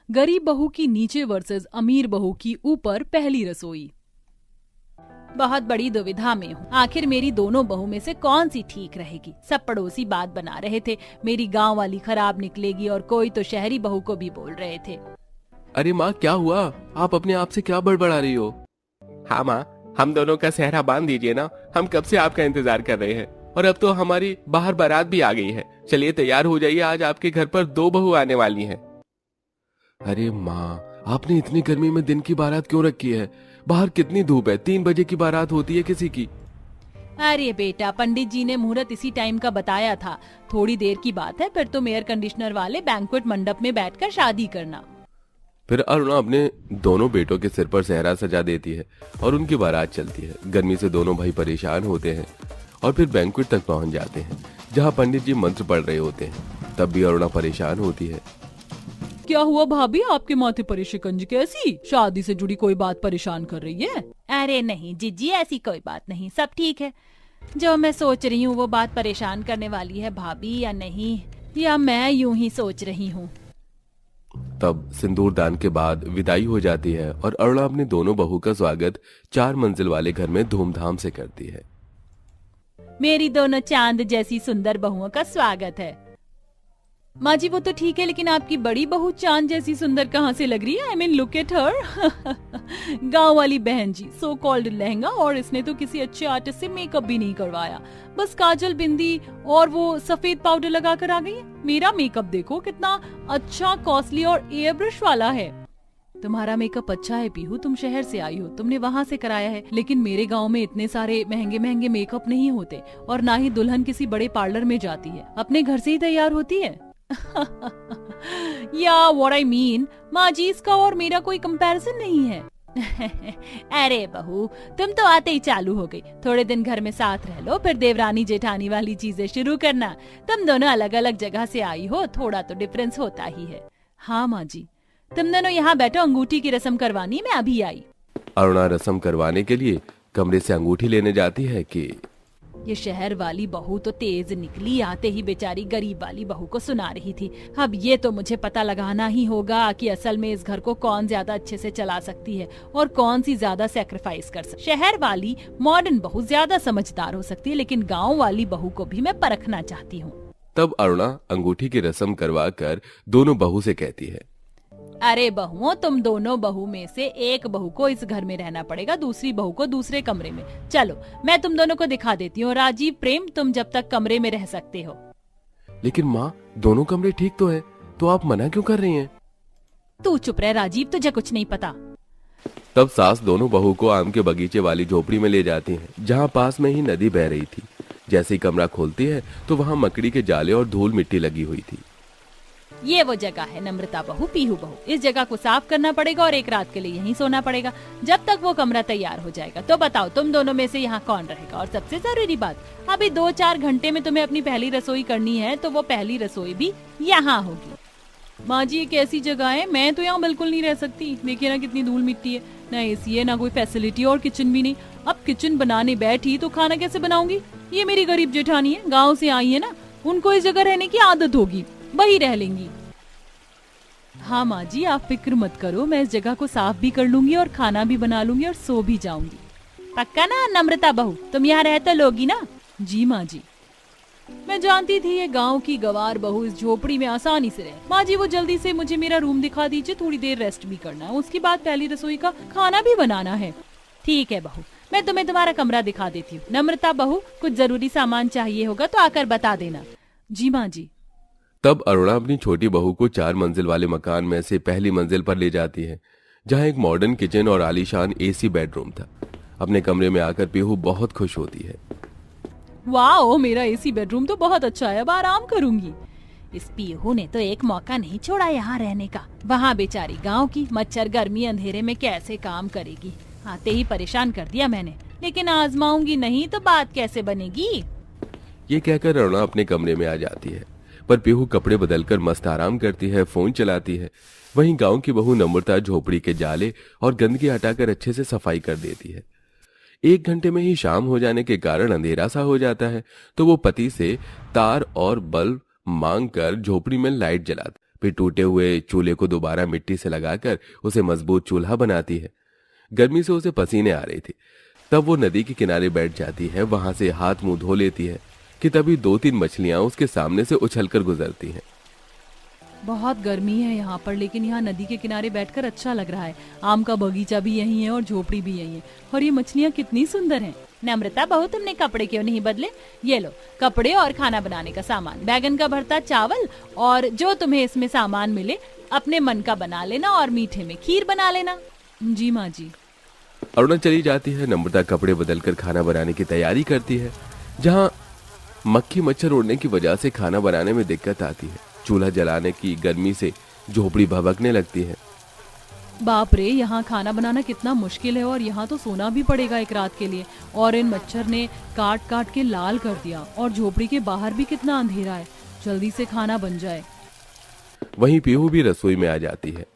गरीब बहू की नीचे वर्सेस अमीर बहू की ऊपर पहली रसोई। बहुत बड़ी दुविधा में हूँ, आखिर मेरी दोनों बहू में से कौन सी ठीक रहेगी। सब पड़ोसी बात बना रहे थे, मेरी गांव वाली खराब निकलेगी और कोई तो शहरी बहू को भी बोल रहे थे। अरे माँ, क्या हुआ? आप अपने आप से क्या बड़बड़ा रही हो? हाँ माँ, हम दोनों का सेहरा बांध दीजिए ना, हम कब से आपका इंतजार कर रहे हैं। और अब तो हमारी बाहर बारात भी आ गई है। चलिए तैयार हो जाइए, आज आपके घर पर 2 बहू आने वाली हैं। अरे माँ, आपने इतनी गर्मी में दिन की बारात क्यों रखी है? बाहर कितनी धूप है, 3 बजे की बारात होती है किसी की। अरे बेटा, पंडित जी ने मुहूर्त इसी टाइम का बताया था, थोड़ी देर की बात है, फिर तुम एयर कंडीशनर वाले बैंक्वेट मंडप में बैठकर शादी करना। फिर अरुणा अपने दोनों बेटों के सिर पर सेहरा सजा देती है और उनकी बारात चलती है। गर्मी से दोनों भाई परेशान होते हैं और फिर बैंक्वेट तक पहुंच जाते हैं, जहां पंडित जी मंत्र पढ़ रहे होते हैं। तब भी अरुणा परेशान होती है। क्या हुआ भाभी, आपके माथे पर शिकंज कैसी? शादी से जुड़ी कोई बात परेशान कर रही है? अरे नहीं जीजी, ऐसी कोई बात नहीं, सब ठीक है। जो मैं सोच रही हूँ वो बात परेशान करने वाली है भाभी या नहीं, या मैं यूं ही सोच रही हूँ। तब सिंदूर दान के बाद विदाई हो जाती है और अरुणा अपनी दोनों बहू का स्वागत 4 मंजिल वाले घर में धूमधाम से करती है। मेरी दोनों चांद जैसी सुंदर बहुओं का स्वागत है। माँ जी वो तो ठीक है, लेकिन आपकी बड़ी बहू चांद जैसी सुंदर कहाँ से लग रही है? I mean look at her. गांव वाली बहन जी, सो कॉल्ड लहंगा, और इसने तो किसी अच्छे आर्टिस्ट से मेकअप भी नहीं करवाया, बस काजल, बिंदी और वो सफेद पाउडर लगा कर आ गई है। मेरा मेकअप देखो कितना अच्छा, कॉस्टली और एयर ब्रश वाला है। तुम्हारा मेकअप अच्छा है पीहू, तुम शहर से आई हो, तुमने वहाँ से कराया है, लेकिन मेरे गांव में इतने सारे महंगे महंगे मेकअप नहीं होते, और ना ही दुल्हन किसी बड़े पार्लर में जाती है, अपने घर से ही तैयार होती है। या व्हाट आई मीन, माँ जी इसका और मेरा कोई कंपैरिजन नहीं है। अरे बहू, तुम तो आते ही चालू हो गई। थोड़े दिन घर में साथ रह लो, फिर देवरानी जेठानी वाली चीजें शुरू करना। तुम दोनों अलग अलग जगह से आई हो, थोड़ा तो डिफरेंस होता ही है। हाँ माँ जी, तुम दोनों यहाँ बैठो, अंगूठी की रस्म करवानी, मैं अभी आई। अरुणा रस्म करवाने के लिए कमरे से अंगूठी लेने जाती है कि ये शहर वाली बहू तो तेज निकली, आते ही बेचारी गरीब वाली बहू को सुना रही थी। अब ये तो मुझे पता लगाना ही होगा कि असल में इस घर को कौन ज्यादा अच्छे से चला सकती है और कौन सी ज्यादा सेक्रीफाइस कर सकती। शहर वाली मॉडर्न बहू ज्यादा समझदार हो सकती है, लेकिन गाँव वाली बहू को भी मैं परखना चाहती हूँ। तब अरुणा अंगूठी की रस्म करवा कर दोनों बहू से कहती है, अरे बहुओं, तुम दोनों बहू में से एक बहू को इस घर में रहना पड़ेगा, दूसरी बहू को दूसरे कमरे में। चलो मैं तुम दोनों को दिखा देती हूँ। राजीव, प्रेम, तुम जब तक कमरे में रह सकते हो। लेकिन माँ, दोनों कमरे ठीक तो है, तो आप मना क्यों कर रही हैं? तू चुप रह राजीव, तुझे कुछ नहीं पता। तब सास दोनों बहू को आम के बगीचे वाली झोपड़ी में ले जाती है, जहाँ पास में ही नदी बह रही थी। जैसे ही कमरा खोलती है तो वहाँ मकड़ी के जाले और धूल मिट्टी लगी हुई थी। ये वो जगह है नम्रता बहू, पीहू बहू, इस जगह को साफ करना पड़ेगा और एक रात के लिए यहीं सोना पड़ेगा, जब तक वो कमरा तैयार हो जाएगा। तो बताओ तुम दोनों में से यहाँ कौन रहेगा? और सबसे जरूरी बात, अभी 2-4 घंटे में तुम्हें अपनी पहली रसोई करनी है, तो वो पहली रसोई भी यहाँ होगी। माँ जी ये कैसी जगह है, मैं तो यहाँ बिल्कुल नहीं रह सकती। देखिए ना कितनी धूल मिट्टी है, ना एसी है, ना कोई फैसिलिटी, और किचन भी नहीं। अब किचन बनाने बैठी तो खाना कैसे बनाऊंगी? ये मेरी गरीब जेठानी है, गाँव से आई है ना, उनको इस जगह रहने की आदत होगी, वही रह लेंगी। हाँ माँ जी, आप फिक्र मत करो, मैं इस जगह को साफ भी कर लूंगी और खाना भी बना लूंगी और सो भी जाऊंगी। पक्का ना नम्रता बहू, तुम यहाँ रह तो लोगी ना? जी माँ जी। मैं जानती थी ये गांव की गवार बहू इस झोपड़ी में आसानी से रहे। माँ जी वो जल्दी से मुझे मेरा रूम दिखा दीजिए, थोड़ी देर रेस्ट भी करना है, उसके बाद पहली रसोई का खाना भी बनाना है। ठीक है बहू, मैं तुम्हें तुम्हारा कमरा दिखा देती हूँ। नम्रता बहू, कुछ जरूरी सामान चाहिए होगा तो आकर बता देना। जी माँ जी। तब अरुणा अपनी छोटी बहू को 4 मंजिल वाले मकान में से पहली मंजिल पर ले जाती है, जहां एक मॉडर्न किचन और आलीशान एसी बेडरूम था। अपने कमरे में आकर पीहू बहुत खुश होती है। वाओ, मेरा एसी बेडरूम तो बहुत अच्छा है, अब आराम करूंगी। इस पीहू ने तो एक मौका नहीं छोड़ा यहाँ रहने का। वहाँ बेचारी गांव की मच्छर गर्मी अंधेरे में कैसे काम करेगी, आते ही परेशान कर दिया मैंने, लेकिन आजमाऊंगी नहीं तो बात कैसे बनेगी। ये कहकर अरुणा अपने कमरे में आ जाती है, पर पीहू कपड़े बदलकर मस्त आराम करती है, फोन चलाती है। वहीं गांव की बहू नम्रता झोपड़ी के जाले और गंदगी हटाकर अच्छे से सफाई कर देती है। 1 घंटे में ही शाम हो जाने के कारण अंधेरा सा हो जाता है, तो वो पति से तार और बल्ब मांग कर झोपड़ी में लाइट जलाता। फिर टूटे हुए चूल्हे को दोबारा मिट्टी से लगाकर उसे मजबूत चूल्हा बनाती है। गर्मी से उसे पसीने आ रहे थे। तब वो नदी के किनारे बैठ जाती है, वहां से हाथ मुंह धो लेती है कि तभी 2-3 मछलियां उसके सामने से उछलकर गुजरती हैं। बहुत गर्मी है यहाँ पर, लेकिन यहाँ नदी के किनारे बैठकर अच्छा लग रहा है। आम का बगीचा भी यहीं है और झोपड़ी भी यहीं है, और ये मछलियाँ कितनी सुंदर हैं। नम्रता बहू, तुमने कपड़े क्यों नहीं बदले? ये लो कपड़े और खाना बनाने का सामान, बैगन का भरता, चावल और जो तुम्हें इसमें सामान मिले अपने मन का बना लेना, और मीठे में खीर बना लेना। जी माँ जी। अरुणा चली जाती है। नम्रता कपड़े बदलकर खाना बनाने की तैयारी करती है। जहाँ मक्खी मच्छर उड़ने की वजह से खाना बनाने में दिक्कत आती है। चूल्हा जलाने की गर्मी से झोपड़ी भभकने लगती है। बाप रे, यहाँ खाना बनाना कितना मुश्किल है, और यहाँ तो सोना भी पड़ेगा एक रात के लिए। और इन मच्छर ने काट काट के लाल कर दिया, और झोपड़ी के बाहर भी कितना अंधेरा है। जल्दी से खाना बन जाए। वहीं पीहू भी रसोई में आ जाती है।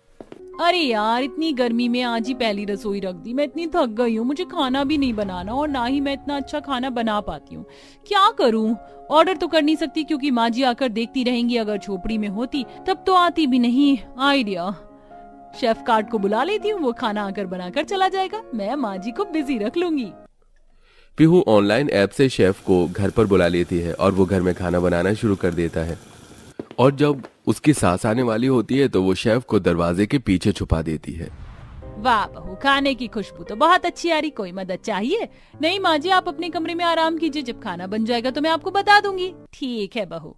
अरे यार, इतनी गर्मी में आज ही पहली रसोई रख दी। मैं इतनी थक गई हूँ, मुझे खाना भी नहीं बनाना, और ना ही मैं इतना अच्छा खाना बना पाती हूँ। क्या करूँ? ऑर्डर तो कर नहीं सकती क्योंकि माँ जी आकर देखती रहेंगी। अगर झोपड़ी में होती तब तो आती भी नहीं। आइडिया, शेफ कार्ड को बुला लेती हूँ, वो खाना आकर बनाकर चला जाएगा। मैं माँ जी को बिजी रख लूंगी। पीहू ऑनलाइन ऐप से शेफ को घर पर बुला लेती है और वो घर में खाना बनाना शुरू कर देता है। और जब उसकी सांस आने वाली होती है तो वो शेफ को दरवाजे के पीछे छुपा देती है। वाह बहू, खाने की खुशबू तो बहुत अच्छी आ रही। कोई मदद चाहिए? नहीं माँ जी, आप अपने कमरे में आराम कीजिए, जब खाना बन जाएगा तो मैं आपको बता दूंगी। ठीक है बहू।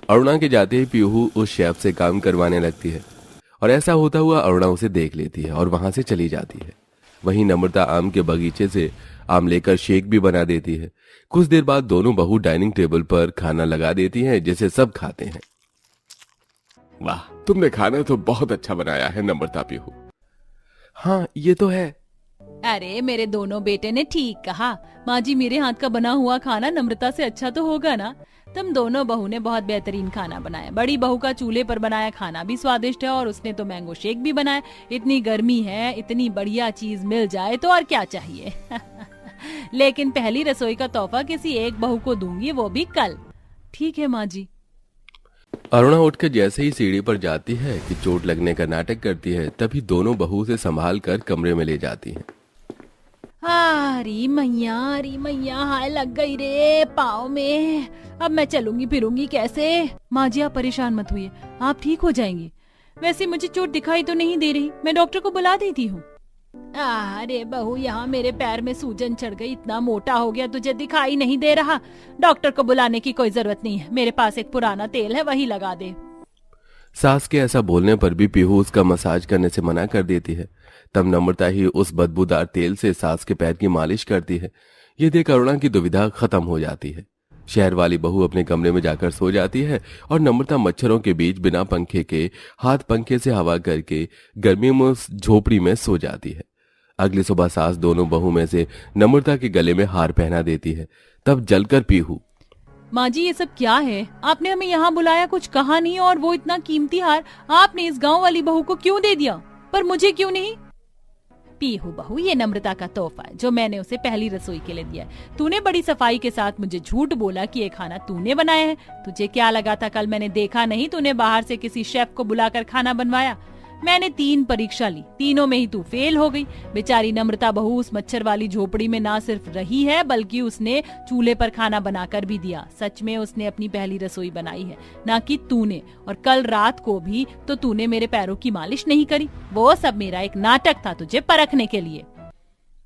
अरुणा के जाते ही पीहू उस शेफ से काम करवाने लगती है, और ऐसा होता हुआ अरुणा उसे देख लेती है और वहां से चली जाती है। वहीं नम्रता आम के बगीचे से आम लेकर शेक भी बना देती है। कुछ देर बाद दोनों बहू डाइनिंग टेबल पर खाना लगा देती हैं, जिसे सब खाते हैं। वाह, तुमने खाना तो बहुत अच्छा बनाया है नम्रता पीहू। हाँ, ये तो है। अरे मेरे दोनों बेटे ने ठीक कहा। माँ जी, मेरे हाथ का बना हुआ खाना नम्रता से अच्छा तो होगा ना? तुम दोनों बहू ने बहुत बेहतरीन खाना बनाया। बड़ी बहू का चूल्हे पर बनाया खाना भी स्वादिष्ट है, और उसने तो मैंगो शेक भी बनाया। इतनी गर्मी है, इतनी बढ़िया चीज मिल जाए तो और क्या चाहिए। लेकिन पहली रसोई का तोहफा किसी एक बहू को दूंगी, वो भी कल। ठीक है माँ जी। अरुणा उठकर जैसे ही सीढ़ी पर जाती है कि चोट लगने का नाटक करती है, तभी दोनों बहू से संभाल कर कमरे में ले जाती हैं। अरे मैया, हाय लग गई रे पाँव में। अब मैं चलूंगी फिरूंगी कैसे? माँ जी, आप परेशान मत होइए, आप ठीक हो जाएंगी। वैसे मुझे चोट दिखाई तो नहीं दे रही, मैं डॉक्टर को बुला देती हूँ। अरे बहू, यहाँ मेरे पैर में सूजन चढ़ गई, इतना मोटा हो गया तुझे दिखाई नहीं दे रहा। डॉक्टर को बुलाने की कोई जरूरत नहीं है, मेरे पास एक पुराना तेल है, वही लगा दे। सास के ऐसा बोलने पर भी पीहू उसका मसाज करने से मना कर देती है। तब नम्रता ही उस बदबूदार तेल से सास के पैर की मालिश करती है। ये देख अरुणा की दुविधा खत्म हो जाती है। शहर वाली बहू अपने कमरे में जाकर सो जाती है, और नम्रता मच्छरों के बीच बिना पंखे के हाथ पंखे से हवा करके गर्मी में उस झोपड़ी में सो जाती है। अगली सुबह सास दोनों बहू में से नम्रता के गले में हार पहना देती है। तब जलकर पीहू, माँ जी, ये सब क्या है? आपने हमें यहाँ बुलाया, कुछ कहा नहीं, और वो इतना कीमती हार आपने इस गांव वाली बहू को क्यों दे दिया, पर मुझे क्यों नहीं? पीहू बहू, ये नम्रता का तोहफा है जो मैंने उसे पहली रसोई के लिए दिया है। तूने बड़ी सफाई के साथ मुझे झूठ बोला कि ये खाना तूने बनाया है। तुझे क्या लगा था कल मैंने देखा नहीं? तूने बाहर से किसी शेफ को बुलाकर खाना बनवाया। मैंने 3 परीक्षा ली, तीनों में ही तू फेल हो गई। बेचारी नम्रता बहू उस मच्छर वाली झोपड़ी में ना सिर्फ रही है, बल्कि उसने चूल्हे पर खाना बनाकर भी दिया। सच में उसने अपनी पहली रसोई बनाई है, ना कि तूने। और कल रात को भी तो तूने मेरे पैरों की मालिश नहीं करी। वो सब मेरा एक नाटक था तुझे परखने के लिए।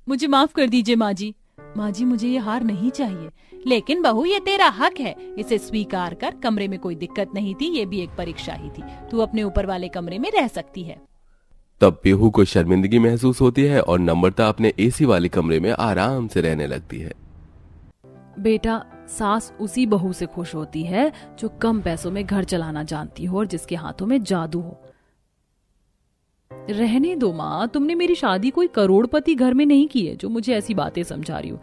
मुझे माफ कर दीजिए माँ जी। माँ जी, मुझे ये हार नहीं चाहिए। लेकिन बहू, ये तेरा हक है, इसे स्वीकार कर। कमरे में कोई दिक्कत नहीं थी, ये भी एक परीक्षा ही थी। तू अपने ऊपर वाले कमरे में रह सकती है। तब पीहू को शर्मिंदगी महसूस होती है और नम्रता अपने एसी वाले कमरे में आराम से रहने लगती है। बेटा, सास उसी बहू से खुश होती है जो कम पैसों में घर चलाना जानती हो और जिसके हाथों में जादू हो। रहने दो माँ, तुमने मेरी शादी कोई करोड़पति घर में नहीं की है जो मुझे ऐसी बातें समझा रही हो।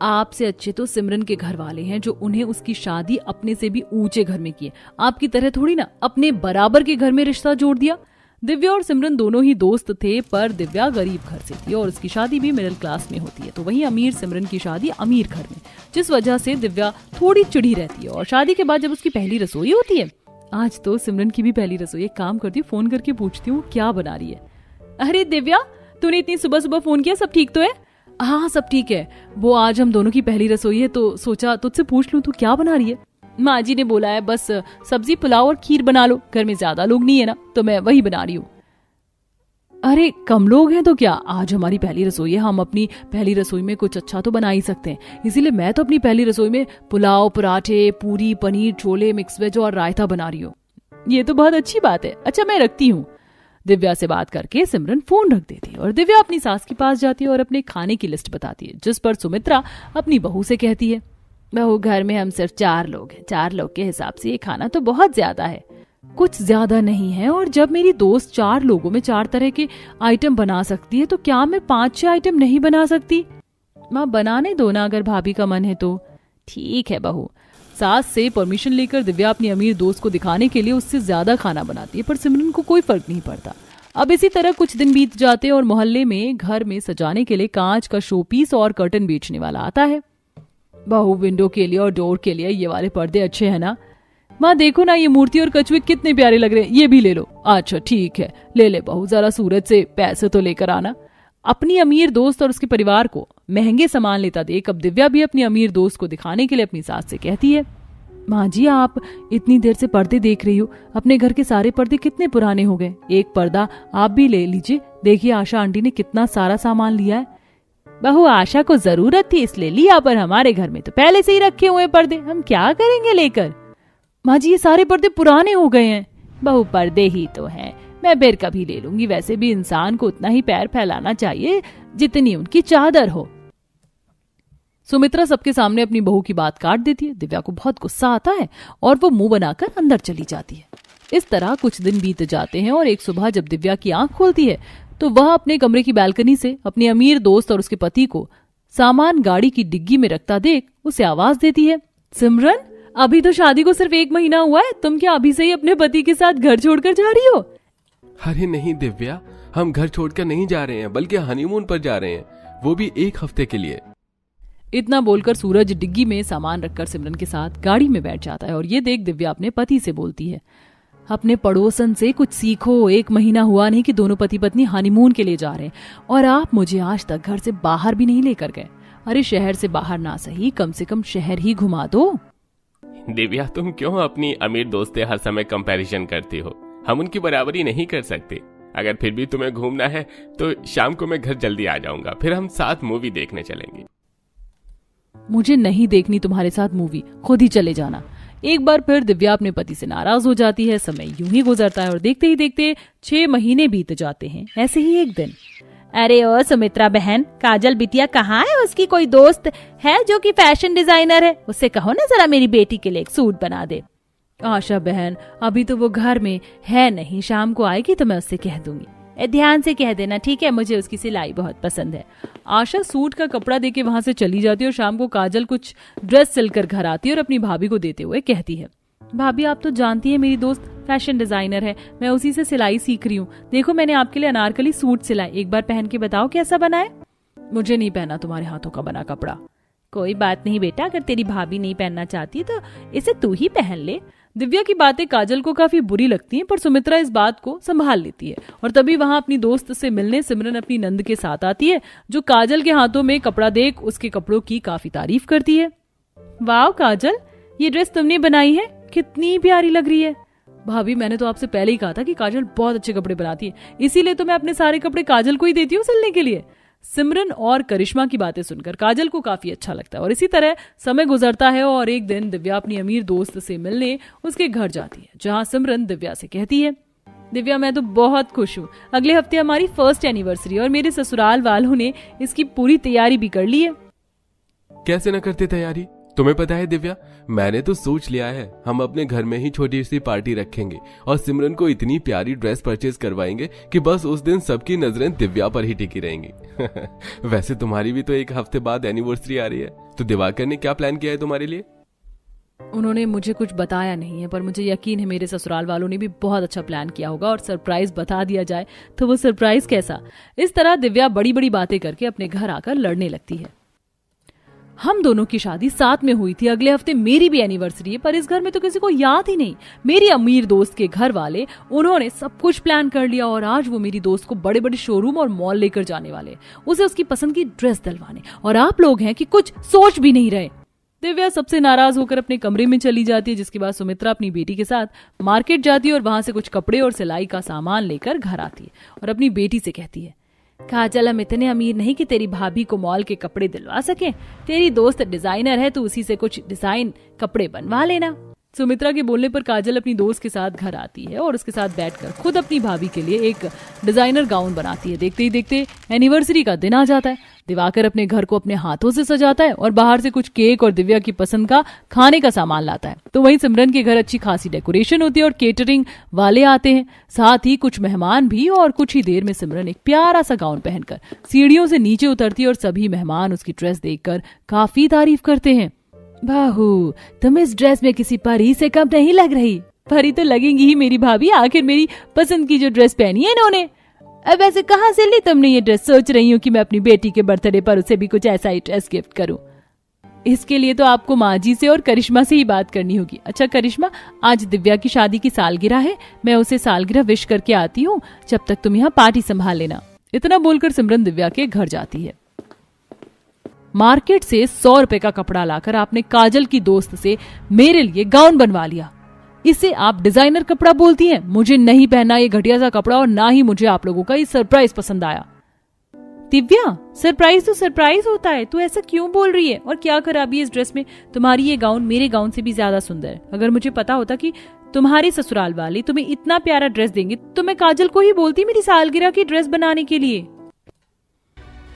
आपसे अच्छे तो सिमरन के घर वाले हैं जो उन्हें उसकी शादी अपने से भी ऊंचे घर में की है। आपकी तरह थोड़ी ना अपने बराबर के घर में रिश्ता जोड़ दिया। दिव्या और सिमरन दोनों ही दोस्त थे, पर दिव्या गरीब घर से थी और उसकी शादी भी मिडिल क्लास में होती है, तो वहीं अमीर सिमरन की शादी अमीर घर में, जिस वजह से दिव्या थोड़ी चिढ़ी रहती है। और शादी के बाद जब उसकी पहली रसोई होती है, आज तो सिमरन की भी पहली रसोई। एक काम करती हूँ, फोन करके पूछती हूँ क्या बना रही है। अरे दिव्या, तूने इतनी सुबह सुबह फोन किया, सब ठीक तो है? हाँ सब ठीक है। वो आज हम दोनों की पहली रसोई है तो सोचा तुझसे पूछ लूं तू क्या बना रही है। माँ जी ने बोला है बस सब्जी, पुलाव और खीर बना लो, घर में ज्यादा लोग नहीं है ना, तो मैं वही बना रही हूँ। अरे कम लोग हैं तो क्या, आज हमारी पहली रसोई है, हम अपनी पहली रसोई में कुछ अच्छा तो बना ही सकते हैं। इसीलिए मैं तो अपनी पहली रसोई में पुलाव, पराठे, पूरी, पनीर, छोले, मिक्स वेज और रायता बना रही हूँ। ये तो बहुत अच्छी बात है। अच्छा मैं रखती हूँ। दिव्या से बात करके सिमरन फोन रख देती है और दिव्या अपनी सास के पास जाती है और अपने खाने की लिस्ट बताती है, जिस पर सुमित्रा अपनी बहू से कहती है, बहू घर में हम सिर्फ 4 लोग हैं, 4 लोग के हिसाब से ये खाना तो बहुत ज्यादा है। कुछ ज्यादा नहीं है, और जब मेरी दोस्त 4 लोगों में 4 तरह के आइटम बना सकती है तो क्या मैं 5-6 आइटम नहीं बना सकती? माँ बनाने दो ना, अगर भाभी का मन है तो। ठीक है बहू। सास से परमिशन लेकर दिव्या अपनी अमीर दोस्त को दिखाने के लिए उससे ज्यादा खाना बनाती है, पर सिमरन को कोई फर्क नहीं पड़ता। अब इसी तरह कुछ दिन बीत जाते हैं और मोहल्ले में घर में सजाने के लिए कांच का शोपीस और कर्टन बेचने वाला आता है। बहू विंडो के लिए और डोर के लिए ये वाले पर्दे अच्छे हैं ना? माँ देखो ना, ये मूर्ति और कछुए कितने प्यारे लग रहे हैं, ये भी ले लो। अच्छा ठीक है, ले ले बहू, जरा सूरज से पैसे तो लेकर आना। अपनी अमीर दोस्त और उसके परिवार को महंगे सामान लेता देख अब दिव्या भी अपनी अमीर दोस्त को दिखाने के लिए अपनी सास से कहती है, माँ जी आप इतनी देर से पर्दे देख रही हो, अपने घर के सारे पर्दे कितने पुराने हो गए, एक पर्दा आप भी ले लीजिए। देखिए आशा आंटी ने कितना सारा सामान लिया है। बहू आशा को जरूरत थी इसलिए लिया, पर हमारे घर में तो पहले से ही रखे हुए पर्दे, हम क्या करेंगे लेकर? माँ जी ये सारे पर्दे पुराने हो गए हैं। बहू पर्दे ही तो हैं, मैं फिर कभी ले लूंगी, वैसे भी इंसान को उतना ही पैर फैलाना चाहिए जितनी उनकी चादर हो। सुमित्रा सबके सामने अपनी बहू की बात काट देती है। दिव्या को बहुत गुस्सा आता है और वो मुंह बनाकर अंदर चली जाती है। इस तरह कुछ दिन बीत जाते हैं और एक सुबह जब दिव्या की आंख खोलती है तो वह अपने कमरे की बालकनी से अपनी अमीर दोस्त और उसके पति को सामान गाड़ी की डिग्गी में रखता देख उसे आवाज देती है, सिमरन अभी तो शादी को सिर्फ 1 महीना हुआ है, तुम क्या अभी से ही अपने पति के साथ घर छोड़कर जा रही हो? अरे नहीं दिव्या, हम घर छोड़कर नहीं जा रहे हैं, बल्कि हनीमून पर जा रहे हैं, वो भी 1 हफ्ते के लिए। इतना बोलकर सूरज डिग्गी में सामान रखकर सिमरन के साथ गाड़ी में बैठ जाता है और ये देख दिव्या अपने पति से बोलती है, अपने पड़ोसन से कुछ सीखो, 1 महीना हुआ नहीं कि दोनों पति पत्नी हनीमून के लिए जा रहे हैं और आप मुझे आज तक घर से बाहर भी नहीं लेकर गए। अरे शहर से बाहर ना सही, कम से कम शहर ही घुमा दो। दिव्या तुम क्यों अपनी अमीर दोस्त से हर समय कंपैरिजन करती हो? हम उनकी बराबरी नहीं कर सकते। अगर फिर भी तुम्हें घूमना है तो शाम को मैं घर जल्दी आ जाऊंगा, फिर हम साथ मूवी देखने चलेंगे। मुझे नहीं देखनी तुम्हारे साथ मूवी, खुद ही चले जाना। एक बार फिर दिव्या अपने पति से नाराज हो जाती है। समय यूं ही गुजरता है और देखते ही देखते 6 महीने बीत जाते हैं। ऐसे ही एक दिन, अरे ओ सुमित्रा बहन, काजल बिटिया कहाँ है? उसकी कोई दोस्त है जो कि फैशन डिजाइनर है, उससे कहो ना जरा मेरी बेटी के लिए एक सूट बना दे। आशा बहन अभी तो वो घर में है नहीं, शाम को आएगी तो मैं उससे कह दूंगी। ध्यान से कह देना ठीक है, मुझे उसकी सिलाई बहुत पसंद है। आशा सूट का कपड़ा देके वहां से चली जाती है और शाम को काजल कुछ ड्रेस सिलकर घर आती है और अपनी भाभी को देते हुए कहती है, भाभी आप तो जानती है मेरी दोस्त फैशन डिजाइनर है, मैं उसी से सिलाई सीख रही हूँ। देखो मैंने आपके लिए अनारकली सूट सिलाए, एक बार पहन के बताओ कैसा बना है। मुझे नहीं पहना तुम्हारे हाथों का बना कपड़ा। कोई बात नहीं बेटा, अगर तेरी भाभी नहीं पहनना चाहती तो इसे तू ही पहन ले। दिव्या की बातें काजल को काफी बुरी लगती हैं, पर सुमित्रा इस बात को संभाल लेती है और तभी वहां अपनी दोस्त से मिलने सिमरन अपनी नंद के साथ आती है, जो काजल के हाथों में कपड़ा देख उसके कपड़ों की काफी तारीफ करती है। वाह काजल, ये ड्रेस तुमने बनाई है, कितनी प्यारी लग रही है। भाभी मैंने तो आपसे पहले ही कहा था कि काजल बहुत अच्छे कपड़े बनाती है, इसीलिए तो मैं अपने सारे कपड़े काजल को ही देती हूँ सिलने के लिए। सिमरन और करिश्मा की बातें सुनकर काजल को काफी अच्छा लगता है और इसी तरह समय गुजरता है और एक दिन दिव्या अपनी अमीर दोस्त से मिलने उसके घर जाती है, जहां सिमरन दिव्या से कहती है, दिव्या मैं तो बहुत खुश हूँ, अगले हफ्ते हमारी फर्स्ट एनिवर्सरी और मेरे ससुराल वालों ने इसकी पूरी तैयारी भी कर ली है। कैसे न करते तैयारी? तुम्हें पता है दिव्या, मैंने तो सोच लिया है, हम अपने घर में ही छोटी सी पार्टी रखेंगे और सिमरन को इतनी प्यारी ड्रेस परचेज करवाएंगे कि बस उस दिन सबकी नजरें दिव्या पर ही टिकी रहेंगी। वैसे तुम्हारी भी तो 1 हफ्ते बाद एनिवर्सरी आ रही है, तो दिवाकर ने क्या प्लान किया है तुम्हारे लिए? उन्होंने मुझे कुछ बताया नहीं है, पर मुझे यकीन है मेरे ससुराल वालों ने भी बहुत अच्छा प्लान किया होगा और सरप्राइज बता दिया जाए तो वो सरप्राइज कैसा। इस तरह दिव्या बड़ी बड़ी बातें करके अपने घर आकर लड़ने लगती है। हम दोनों की शादी साथ में हुई थी, अगले हफ्ते मेरी भी एनिवर्सरी है, पर इस घर में तो किसी को याद ही नहीं। मेरी अमीर दोस्त के घर वाले, उन्होंने सब कुछ प्लान कर लिया और आज वो मेरी दोस्त को बड़े बड़े शोरूम और मॉल लेकर जाने वाले, उसे उसकी पसंद की ड्रेस दिलवाने, और आप लोग हैं कि कुछ सोच भी नहीं रहे। दिव्या सबसे नाराज होकर अपने कमरे में चली जाती है, जिसके बाद सुमित्रा अपनी बेटी के साथ मार्केट जाती है और वहां से कुछ कपड़े और सिलाई का सामान लेकर घर आती है और अपनी बेटी से कहती है, काजल, हम इतने अमीर नहीं कि तेरी भाभी को मॉल के कपड़े दिलवा सके। तेरी दोस्त डिजाइनर है, तो उसी से कुछ डिजाइन कपड़े बनवा लेना। सुमित्रा के बोलने पर काजल अपनी दोस्त के साथ घर आती है और उसके साथ बैठकर खुद अपनी भाभी के लिए एक डिजाइनर गाउन बनाती है। देखते ही देखते एनिवर्सरी का दिन आ जाता है। दिवाकर अपने घर को अपने हाथों से सजाता है और बाहर से कुछ केक और दिव्या की पसंद का खाने का सामान लाता है। तो वहीं सिमरन के घर अच्छी खासी डेकोरेशन होती है और केटरिंग वाले आते हैं, साथ ही कुछ मेहमान भी। और कुछ ही देर में सिमरन एक प्यारा सा गाउन पहनकर सीढ़ियों से नीचे उतरती है और सभी मेहमान उसकी ड्रेस देखकर काफी तारीफ करते हैं। बाहू, तुम इस ड्रेस में किसी परी से कम नहीं लग रही। परी तो लगेंगी ही मेरी भाभी, आखिर मेरी पसंद की जो ड्रेस पहनी है इन्होंने। अब ऐसे कहाँ से ली तुमने ये ड्रेस? सोच रही हूँ कि मैं अपनी बेटी के बर्थडे पर उसे भी कुछ ऐसा ही ड्रेस गिफ्ट करूँ। इसके लिए तो आपको माँ जी से और करिश्मा से ही बात करनी होगी। अच्छा करिश्मा, आज दिव्या की शादी की सालगिरह है, मैं उसे सालगिरह विश करके आती हूँ, जब तक तुम यहाँ पार्टी संभाल लेना। इतना बोलकर सिमरन दिव्या के घर जाती है। मार्केट से 100 रुपए का कपड़ा लाकर आपने काजल की दोस्त से मेरे लिए गाउन बनवा लिया। इसे आप डिजाइनर कपड़ा बोलती हैं? मुझे नहीं पहना ये घटिया सा कपड़ा, और ना ही मुझे आप लोगों का ये सरप्राइज पसंद आया। दिव्या, सरप्राइज तो सरप्राइज होता है, तू ऐसा क्यों बोल रही है? और क्या खराबी है इस ड्रेस में? तुम्हारी ये गाउन मेरे गाउन से भी ज्यादा सुंदर है। अगर मुझे पता होता कि तुम्हारे ससुराल वाले तुम्हें इतना प्यारा ड्रेस देंगे तो मैं काजल को ही बोलती मेरी सालगिरह की ड्रेस बनाने के लिए।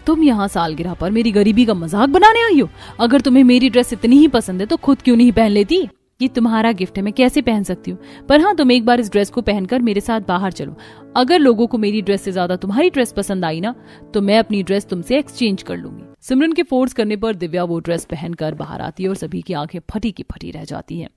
तुम यहाँ सालगिरह पर मेरी गरीबी का मजाक बनाने आई हो? अगर तुम्हें मेरी ड्रेस इतनी ही पसंद है तो खुद क्यों नहीं पहन लेती? ये तुम्हारा गिफ्ट है, मैं कैसे पहन सकती हूँ? पर हाँ, तुम एक बार इस ड्रेस को पहनकर मेरे साथ बाहर चलो। अगर लोगों को मेरी ड्रेस से ज्यादा तुम्हारी ड्रेस पसंद आई ना, तो मैं अपनी ड्रेस तुमसे एक्सचेंज कर लूंगी। सिमरन के फोर्स करने पर दिव्या वो ड्रेस पहनकर बाहर आती है और सभी की आंखें फटी की फटी रह जाती हैं।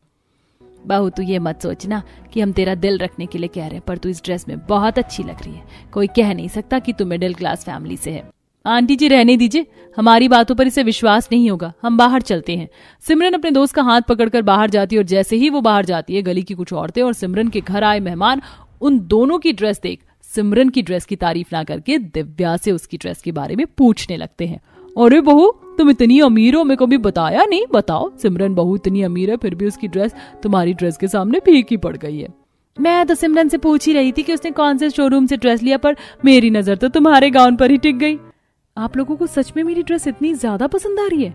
बहू, तू ये मत सोचना कि हम तेरा दिल रखने के लिए कह रहे हैं, पर तू इस ड्रेस में बहुत अच्छी लग रही है। कोई कह नहीं सकता कि तू मिडिल क्लास फैमिली से है। आंटी जी, रहने दीजिए, हमारी बातों पर इसे विश्वास नहीं होगा, हम बाहर चलते हैं। सिमरन अपने दोस्त का हाथ पकड़कर बाहर जाती है और जैसे ही वो बाहर जाती है, गली की कुछ औरतें और सिमरन के घर आए मेहमान उन दोनों की ड्रेस देख सिमरन की ड्रेस की तारीफ ना करके दिव्या से उसकी ड्रेस के बारे में पूछने लगते हैं। अरे बहू, तुम इतनी अमीर हो, मेरे को भी बताया नहीं। बताओ, सिमरन बहू इतनी अमीर है, फिर भी उसकी ड्रेस तुम्हारी ड्रेस के सामने फीकी पड़ गई है। मैं तो सिमरन से पूछ ही रही थी कि उसने कौन से शोरूम से ड्रेस लिया, पर मेरी नजर तो तुम्हारे गाउन पर ही टिक गई। आप लोगों को सच में मेरी ड्रेस इतनी ज्यादा पसंद आ रही है?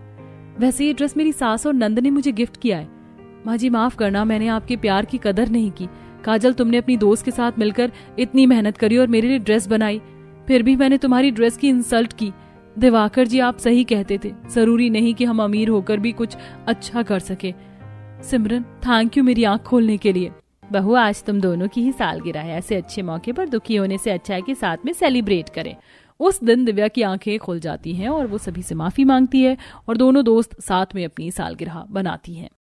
वैसे ये ड्रेस मेरी सास और नंद ने मुझे गिफ्ट किया है। माँ जी माफ करना, मैंने आपके प्यार की कदर नहीं की। काजल, तुमने अपनी दोस्त के साथ मिलकर इतनी मेहनत करी और मेरे लिए ड्रेस बनाई, फिर भी मैंने तुम्हारी ड्रेस की इंसल्ट की। दिवाकर जी, आप सही कहते थे, जरूरी नहीं कि हम अमीर होकर भी कुछ अच्छा कर सके। सिमरन, थैंक यू मेरी आंख खोलने के लिए। बहू, आज तुम दोनों की ही सालगिरह है, ऐसे अच्छे मौके पर दुखी होने से अच्छा है कि साथ में सेलिब्रेट करें। उस दिन दिव्या की आंखें खुल जाती हैं और वो सभी से माफी मांगती है और दोनों दोस्त साथ में अपनी सालगिरह बनाती हैं।